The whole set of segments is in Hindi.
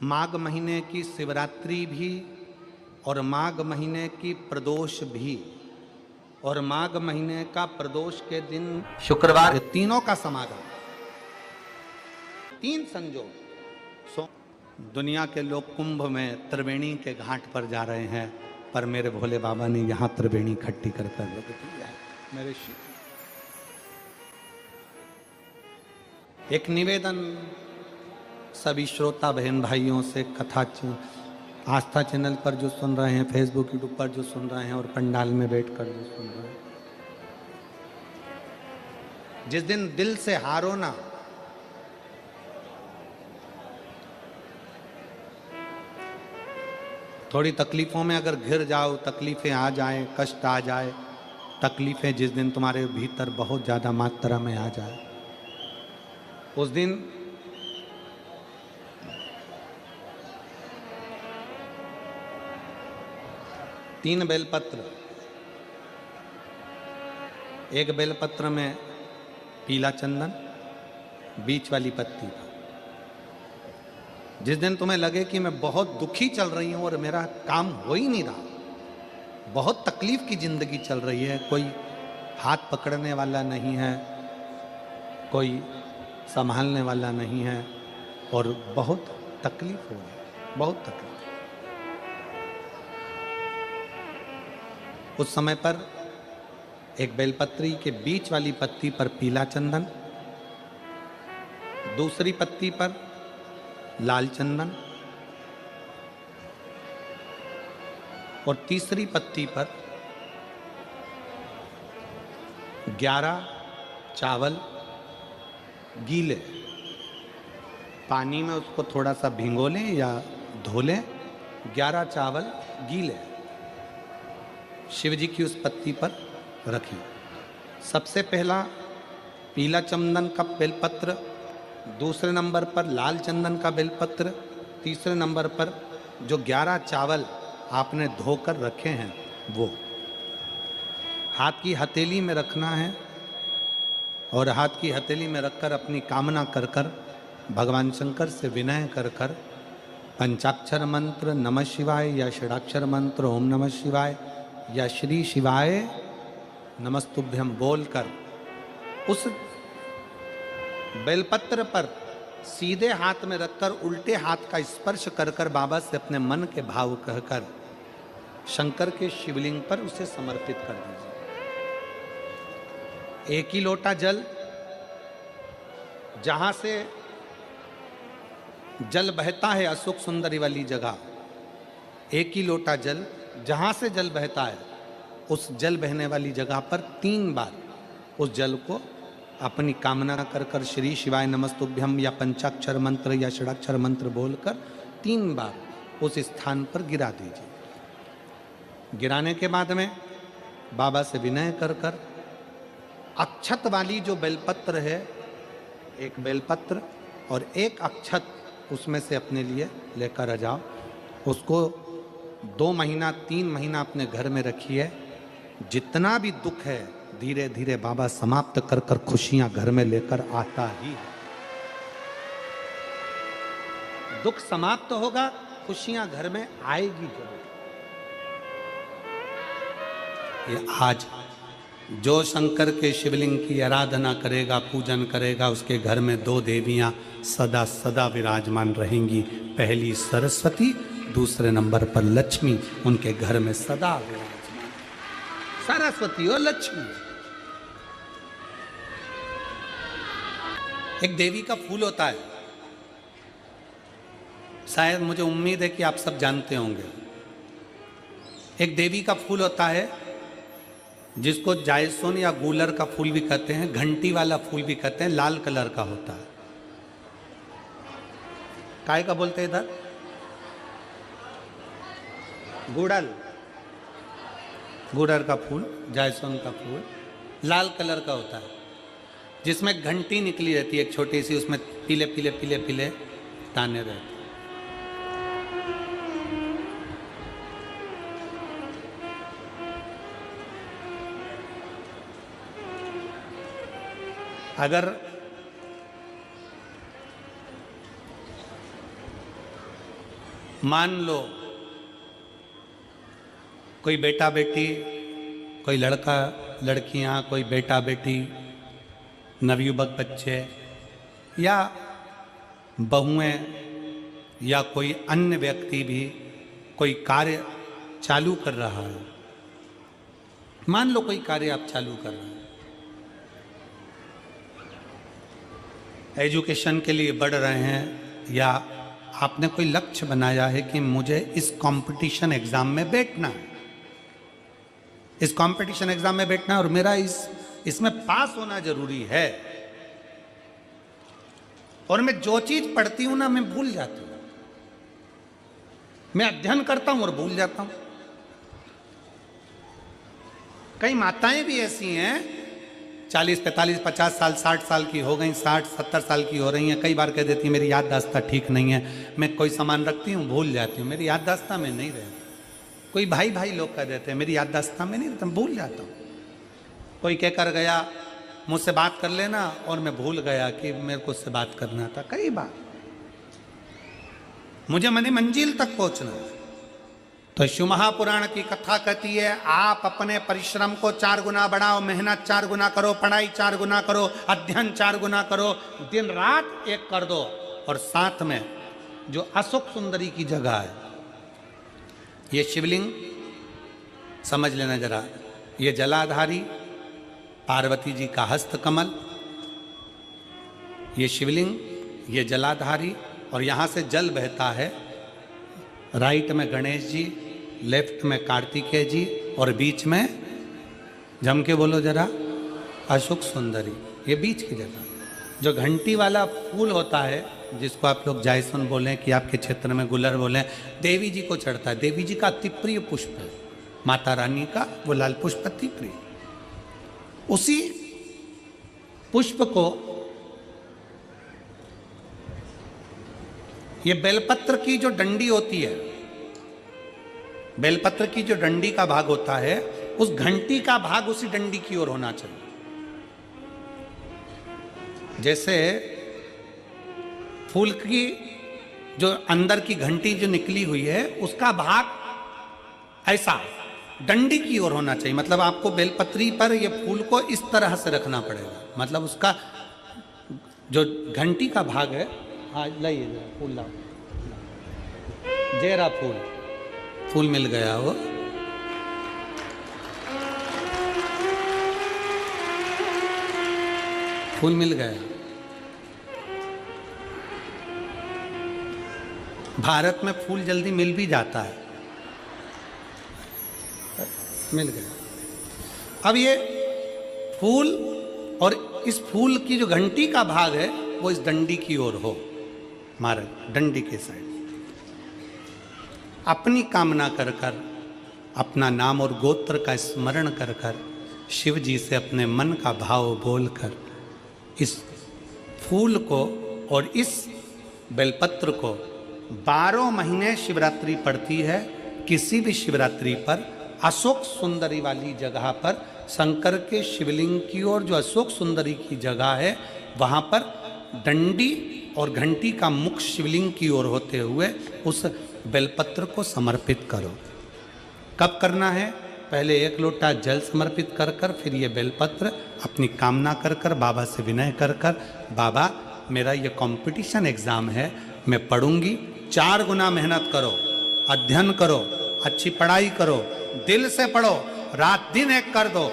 माघ महीने की शिवरात्रि भी और माघ महीने की प्रदोष भी और माघ महीने का प्रदोष के दिन शुक्रवार, तीनों का समागम, तीन संजोग। दुनिया के लोग कुंभ में त्रिवेणी के घाट पर जा रहे हैं, पर मेरे भोले बाबा ने यहाँ त्रिवेणी इकट्ठी कर रख दी है। मेरे शिव, एक निवेदन सभी श्रोता बहन भाइयों से, कथा आस्था चैनल पर जो सुन रहे हैं, फेसबुक यूट्यूब पर जो सुन रहे हैं और पंडाल में बैठकर जो सुन रहे हैं, जिस दिन दिल से हारो ना, थोड़ी तकलीफों में अगर घिर जाओ, तकलीफें आ जाए, कष्ट आ जाए, तकलीफें जिस दिन तुम्हारे भीतर बहुत ज्यादा मात्रा में आ जाए, उस दिन तीन बेलपत्र, एक बेलपत्र में पीला चंदन, बीच वाली पत्ती। जिस दिन तुम्हें लगे कि मैं बहुत दुखी चल रही हूं और मेरा काम हो ही नहीं रहा, बहुत तकलीफ की जिंदगी चल रही है, कोई हाथ पकड़ने वाला नहीं है, कोई संभालने वाला नहीं है और बहुत तकलीफ हो रही है, बहुत तकलीफ। उस समय पर एक बेलपत्री के बीच वाली पत्ती पर पीला चंदन, दूसरी पत्ती पर लाल चंदन और तीसरी पत्ती पर 11 चावल गीले, पानी में उसको थोड़ा सा भिगो लें या धो लें, 11 चावल गीले शिव जी की उस पत्ती पर रखें। सबसे पहला पीला चंदन का बेलपत्र, दूसरे नंबर पर लाल चंदन का बेलपत्र, तीसरे नंबर पर जो 11 चावल आपने धोकर रखे हैं वो हाथ की हथेली में रखना है और हाथ की हथेली में रखकर अपनी कामना कर कर भगवान शंकर से विनय कर कर पंचाक्षर मंत्र नमः शिवाय या षडाक्षर मंत्र ओम नमः शिवाय या श्री शिवाय नमस्तुभ्यम बोलकर उस बेलपत्र पर सीधे हाथ में रखकर उल्टे हाथ का स्पर्श कर कर बाबा से अपने मन के भाव कहकर शंकर के शिवलिंग पर उसे समर्पित कर दीजिए। एक ही लोटा जल, जहां से जल बहता है अशोक सुंदरी वाली जगह, एक ही लोटा जल, जहां से जल बहता है उस जल बहने वाली जगह पर 3 बार उस जल को अपनी कामना कर कर श्री शिवाय नमस्तुभ्यम या पंचाक्षर मंत्र या षडाक्षर मंत्र बोलकर 3 बार उस स्थान पर गिरा दीजिए। गिराने के बाद में बाबा से विनय कर कर अक्षत वाली जो बेलपत्र है, एक बेलपत्र और एक अक्षत उसमें से अपने लिए लेकर आ जाओ। उसको 2 महीना 3 महीना अपने घर में रखिए। जितना भी दुख है धीरे धीरे बाबा समाप्त कर कर खुशियां घर में लेकर आता ही है। दुख समाप्त होगा, खुशियां घर में आएगी जरूर। ये आज जो शंकर के शिवलिंग की आराधना करेगा, पूजन करेगा, उसके घर में 2 देवियां सदा सदा विराजमान रहेंगी। पहली सरस्वती, दूसरे नंबर पर लक्ष्मी उनके घर में सदा विराजमान। सरस्वती और लक्ष्मी। एक देवी का फूल होता है, शायद मुझे उम्मीद है कि आप सब जानते होंगे। एक देवी का फूल होता है जिसको जायसोन या गूलर का फूल भी कहते हैं, घंटी वाला फूल भी कहते हैं, लाल कलर का होता है। काय का बोलते हैं इधर? गुड़ल, गुड़र का फूल, जायसोन का फूल लाल कलर का होता है, जिसमें घंटी निकली रहती है एक छोटी सी, उसमें पीले पीले पीले पीले दाने रहते हैं। अगर मान लो कोई बेटा बेटी, कोई लड़का लड़कियां, कोई बेटा बेटी, नवयुवक बच्चे या बहुएं या कोई अन्य व्यक्ति भी कोई कार्य चालू कर रहा है। मान लो कोई कार्य आप चालू कर रहे हैं, एजुकेशन के लिए बढ़ रहे हैं, या आपने कोई लक्ष्य बनाया है कि मुझे इस कंपटीशन एग्जाम में बैठना है, इस कंपटीशन एग्जाम में बैठना है और मेरा इसमें पास होना जरूरी है, और मैं जो चीज पढ़ती हूं ना मैं भूल जाती हूं, मैं अध्ययन करता हूं और भूल जाता हूं। कई माताएं भी ऐसी हैं 40, 45, 50 साल, 60 साल की हो गई, 60, 70 साल की हो रही हैं, कई बार कह देती हैं मेरी याददाश्त ठीक नहीं है, मैं कोई सामान रखती हूँ भूल जाती हूँ, मेरी याददाश्त में नहीं रहती। कोई भाई लोग कह देते हैं मेरी याददाश्त में नहीं रहता, भूल जाता हूँ। कोई कहकर गया मुझसे बात कर लेना और मैं भूल गया कि मेरे को उससे बात करना था। कई बार मुझे मनी मंजिल तक पहुंचना है। तो शिव महापुराण की कथा कहती है आप अपने परिश्रम को 4 गुना बढ़ाओ, मेहनत 4 गुना करो, पढ़ाई 4 गुना करो, अध्ययन 4 गुना करो, दिन रात एक कर दो। और साथ में जो अशोक सुंदरी की जगह है, ये शिवलिंग समझ लेना जरा, ये जलाधारी पार्वती जी का हस्त कमल, ये शिवलिंग, ये जलाधारी, और यहाँ से जल बहता है। राइट में गणेश जी, लेफ्ट में कार्तिकेय जी, और बीच में जम के बोलो जरा अशोक सुंदरी। ये बीच की जगह जो घंटी वाला फूल होता है, जिसको आप लोग जायसन बोलें कि आपके क्षेत्र में गुलर बोलें, देवी जी को चढ़ता है। देवी जी का अति प्रिय पुष्प है, माता रानी का वो लाल पुष्प अति प्रिय। उसी पुष्प को ये बेलपत्र की जो डंडी होती है, बेलपत्र की जो डंडी का भाग होता है, उस घंटी का भाग उसी डंडी की ओर होना चाहिए। जैसे फूल की जो अंदर की घंटी जो निकली हुई है, उसका भाग ऐसा डंडी की ओर होना चाहिए। मतलब आपको बेलपत्री पर ये फूल को इस तरह से रखना पड़ेगा, मतलब उसका जो घंटी का भाग है। हाँ लाइए फूल लाओ, जेरा फूल मिल गया वो। फूल मिल गया। भारत में फूल जल्दी मिल भी जाता है, मिल गया। अब ये फूल और इस फूल की जो घंटी का भाग है वो इस डंडी की ओर हो, हमारे डंडी के साइड। अपनी कामना कर कर, अपना नाम और गोत्र का स्मरण कर कर, शिव जी से अपने मन का भाव बोलकर इस फूल को और इस बेलपत्र को 12 महीने शिवरात्रि पड़ती है। किसी भी शिवरात्रि पर अशोक सुंदरी वाली जगह पर, शंकर के शिवलिंग की ओर जो अशोक सुंदरी की जगह है, वहाँ पर डंडी और घंटी का मुख शिवलिंग की ओर होते हुए उस बेलपत्र को समर्पित करो। कब करना है? पहले 1 लोटा जल समर्पित कर कर, फिर ये बेलपत्र अपनी कामना कर कर, बाबा से विनय कर कर, बाबा मेरा ये कंपटीशन एग्ज़ाम है, मैं पढ़ूंगी, 4 गुना मेहनत करो, अध्ययन करो, अच्छी पढ़ाई करो, दिल से पढ़ो, रात दिन एक कर दो,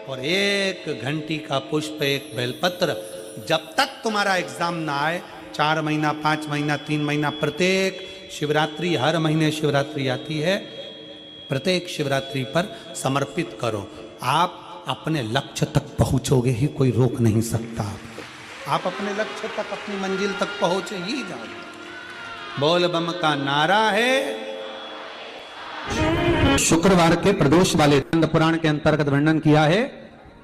और 1 घंटी का पुष्प, 1 बेलपत्र, जब तक तुम्हारा एग्ज़ाम ना आए, 4 महीना, 5 महीना, 3 महीना, प्रत्येक शिवरात्रि, हर महीने शिवरात्रि आती है, प्रत्येक शिवरात्रि पर समर्पित करो। आप अपने लक्ष्य तक पहुंचोगे ही, कोई रोक नहीं सकता। आप अपने लक्ष्य तक, अपनी मंजिल तक पहुंचे ही जाओगे। बोल बम का नारा है। शुक्रवार के प्रदोष वाले स्कंद पुराण के अंतर्गत वर्णन किया है,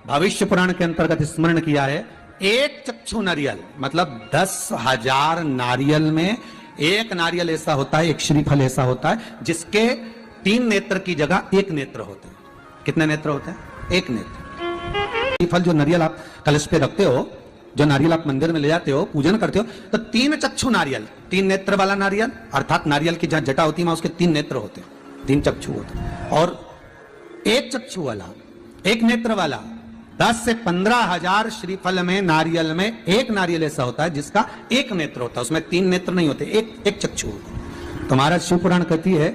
भविष्य पुराण के अंतर्गत स्मरण किया है। 1 चक्षु नारियल मतलब 10,000 नारियल में 1 नारियल ऐसा होता है, 1 श्रीफल ऐसा होता है जिसके 3 नेत्र की जगह 1 नेत्र होते हैं। कितने नेत्र होते हैं? 1 नेत्र। श्रीफल जो नारियल आप कलश पे रखते हो, जो नारियल आप मंदिर में ले जाते हो, पूजन करते हो, तो 3 चक्षु नारियल, 3 नेत्र वाला नारियल, अर्थात नारियल की जहां जटा होती है उसके 3 नेत्र होते हैं, 3 चक्षु होते हैं, और 1 चक्षु वाला, 1 नेत्र वाला 10 से 15 हजार श्रीफल में, नारियल में एक नारियल ऐसा होता है जिसका 1 नेत्र होता है, उसमें 3 नेत्र नहीं होते, एक चक्षु होता है। तो महाराज शिव पुराण कहती है,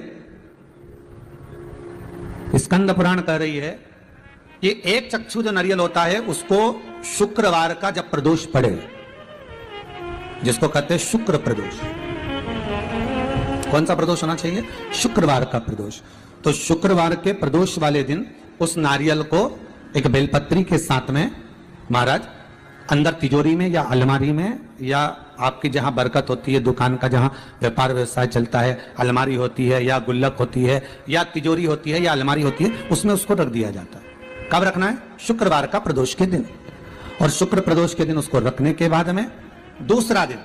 स्कंद पुराण कह रही है कि 1 चक्षु जो नारियल होता है उसको शुक्रवार का जब प्रदोष पड़े, जिसको कहते हैं शुक्र प्रदोष, कौन सा प्रदोष होना चाहिए? शुक्रवार का प्रदोष। तो शुक्रवार के प्रदोष वाले दिन उस नारियल को एक बेलपत्री के साथ में महाराज अंदर तिजोरी में या अलमारी में, या आपकी जहां बरकत होती है, दुकान का जहां व्यापार व्यवसाय चलता है, अलमारी होती है या गुल्लक होती है या तिजोरी होती है या अलमारी होती है, उसमें उसको रख दिया जाता है। कब रखना है? शुक्रवार का प्रदोष के दिन। और शुक्र प्रदोष के दिन उसको रखने के बाद में दूसरा दिन,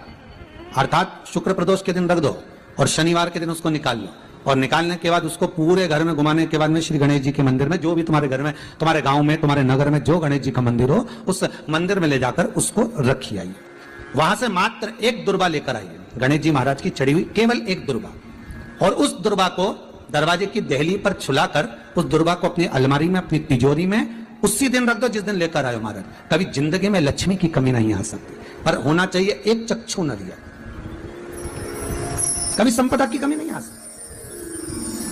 अर्थात शुक्र प्रदोष के दिन रख दो और शनिवार के दिन उसको निकाल लो, और निकालने के बाद उसको पूरे घर में घुमाने के बाद में श्री गणेश जी के मंदिर में, जो भी तुम्हारे घर में, तुम्हारे गांव में, तुम्हारे नगर में जो गणेश जी का मंदिर हो, उस मंदिर में ले जाकर उसको रखी आइए। वहां से मात्र 1 दुर्बा लेकर आइए, गणेश जी महाराज की चढ़ी हुई केवल 1 दुर्बा, और उस दुर्बा को दरवाजे की देहली पर छुलाकर उस दुर्बा को अपनी अलमारी में, अपनी तिजोरी में उसी दिन रख दो जिस दिन लेकर आयो महाराज। कभी जिंदगी में लक्ष्मी की कमी नहीं आ सकती, पर होना चाहिए 1 चक्षु नारियल। कभी संपदा की कमी नहीं आ सकती,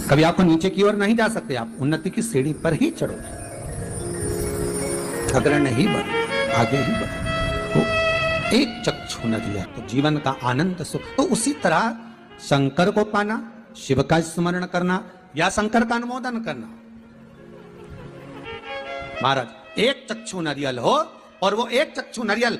कभी आपको नीचे की ओर नहीं जा सकते, आप उन्नति की सीढ़ी पर ही चढ़ोगे, अगर नहीं बढ़ो आगे ही बढ़ो। तो 1 चक्षु नारियल, तो जीवन का आनंद सुख। तो उसी तरह शंकर को पाना, शिव का स्मरण करना या शंकर का अनुमोदन करना। महाराज 1 चक्षु नारियल हो, और वो 1 चक्षु नारियल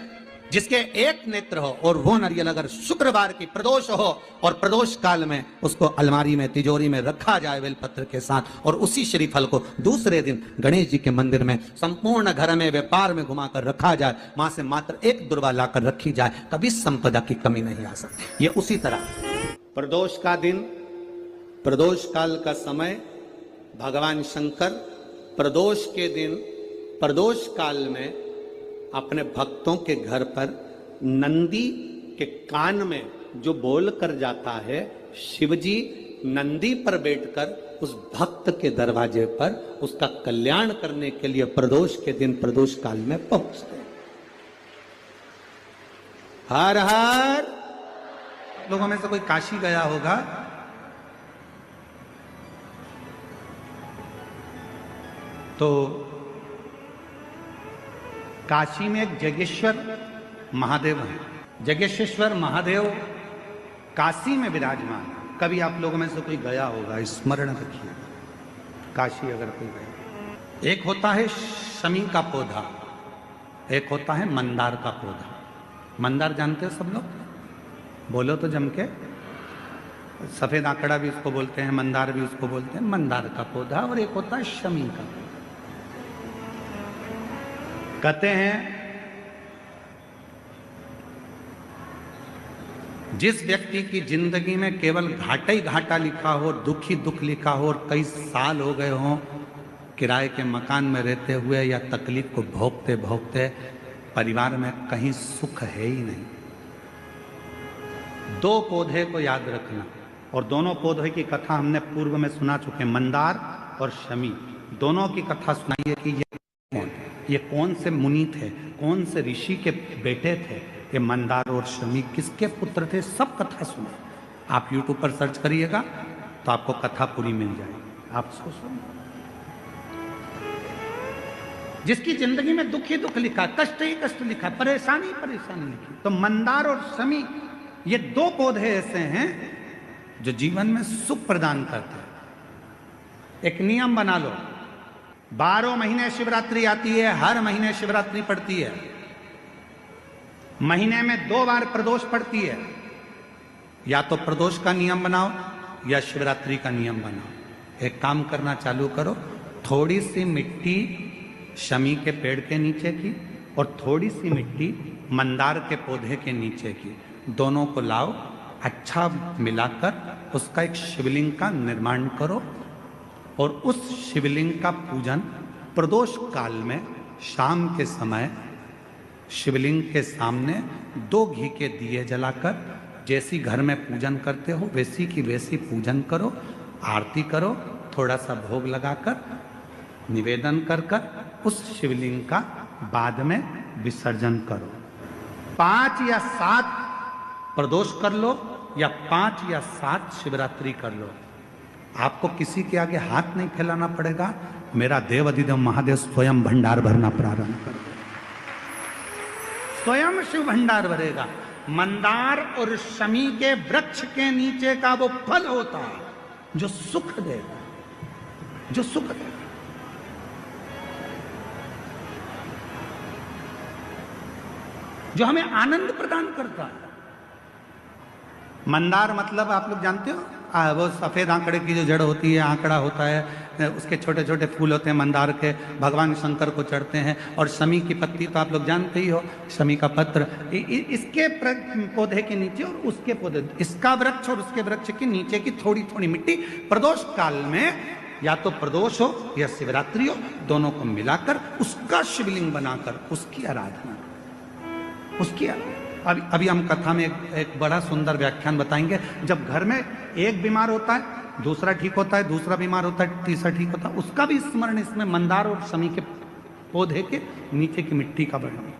जिसके 1 नेत्र हो, और वो नारियल अगर शुक्रवार की प्रदोष हो और प्रदोष काल में उसको अलमारी में, तिजोरी में रखा जाए बेलपत्र के साथ, और उसी श्रीफल को दूसरे दिन गणेश जी के मंदिर में संपूर्ण घर में, व्यापार में घुमाकर रखा जाए, वहां से मात्र 1 दुर्बा लाकर रखी जाए, कभी संपदा की कमी नहीं आ सकती। ये उसी तरह प्रदोष का दिन, प्रदोष काल का समय, भगवान शंकर प्रदोष के दिन, प्रदोष काल में अपने भक्तों के घर पर नंदी के कान में जो बोल कर जाता है, शिवजी नंदी पर बैठकर उस भक्त के दरवाजे पर उसका कल्याण करने के लिए प्रदोष के दिन, प्रदोष काल में पहुंचते हैं। हर हर। लोगों में से कोई काशी गया होगा, तो काशी में एक जगेश्वर महादेव है। जगेश्वर महादेव काशी में विराजमान। कभी आप लोगों में से कोई गया होगा, स्मरण रखिए, काशी अगर कोई गया। एक होता है शमी का पौधा, एक होता है मंदार का पौधा। मंदार जानते हो सब लोग? बोलो तो जम के। सफेद आंकड़ा भी उसको बोलते हैं, मंदार भी उसको बोलते हैं, मंदार का पौधा। और एक होता है शमी का पौधा। कहते हैं जिस व्यक्ति की जिंदगी में केवल घाटा ही घाटा लिखा हो, दुख ही दुख लिखा हो, और कई साल हो गए हों किराए के मकान में रहते हुए या तकलीफ को भोगते भोगते, परिवार में कहीं सुख है ही नहीं, 2 पौधे को याद रखना। और दोनों पौधे की कथा हमने पूर्व में सुना चुके, मंदार और शमी। दोनों की कथा सुनाइए कि ये कौन से मुनि थे, कौन से ऋषि के बेटे थे, ये मंदार और शमी किसके पुत्र थे, सब कथा सुने। आप YouTube पर सर्च करिएगा तो आपको कथा पूरी मिल जाएगी। आप सुनो, जिसकी जिंदगी में दुख ही दुख लिखा, कष्ट ही कष्ट लिखा, परेशानी ही परेशानी लिखी। तो मंदार और शमी ये 2 पौधे ऐसे हैं जो जीवन में सुख प्रदान करते हैं। एक नियम बना लो, 12 महीने शिवरात्रि आती है, हर महीने शिवरात्रि पड़ती है, महीने में 2 बार प्रदोष पड़ती है। या तो प्रदोष का नियम बनाओ या शिवरात्रि का नियम बनाओ। एक काम करना चालू करो, थोड़ी सी मिट्टी शमी के पेड़ के नीचे की और थोड़ी सी मिट्टी मंदार के पौधे के नीचे की, दोनों को लाओ, अच्छा मिलाकर उसका एक शिवलिंग का निर्माण करो, और उस शिवलिंग का पूजन प्रदोष काल में शाम के समय शिवलिंग के सामने 2 घी के दिए जलाकर जैसी घर में पूजन करते हो वैसी की वैसी पूजन करो, आरती करो, थोड़ा सा भोग लगाकर निवेदन कर कर उस शिवलिंग का बाद में विसर्जन करो। 5 या 7 प्रदोष कर लो या 5 या 7 शिवरात्रि कर लो, आपको किसी के आगे हाथ नहीं फैलाना पड़ेगा। मेरा देव अधिदेव महादेव स्वयं भंडार भरना प्रारंभ कर दे, स्वयं शिव भंडार भरेगा। मंदार और शमी के वृक्ष के नीचे का वो फल होता है जो सुख देगा, जो सुख देगा। जो हमें आनंद प्रदान करता है। मंदार मतलब आप लोग जानते हो, वो सफेद आंकड़े की जो जड़ होती है, आंकड़ा होता है, उसके छोटे छोटे फूल होते हैं मंदार के, भगवान शंकर को चढ़ते हैं। और शमी की पत्ती तो आप लोग जानते ही हो, शमी का पत्र, इसके पौधे के नीचे और उसके पौधे, इसका वृक्ष और उसके वृक्ष के नीचे की थोड़ी थोड़ी मिट्टी प्रदोष काल में या तो प्रदोष हो या शिवरात्रि हो, दोनों को मिलाकर उसका शिवलिंग बनाकर उसकी आराधना, उसकी आराधना। अभी हम कथा में एक बड़ा सुंदर व्याख्यान बताएंगे। जब घर में एक बीमार होता है, दूसरा ठीक होता है, दूसरा बीमार होता है, तीसरा ठीक होता है, उसका भी स्मरण इसमें मंदार और शमी के पौधे के नीचे की मिट्टी का वर्णन।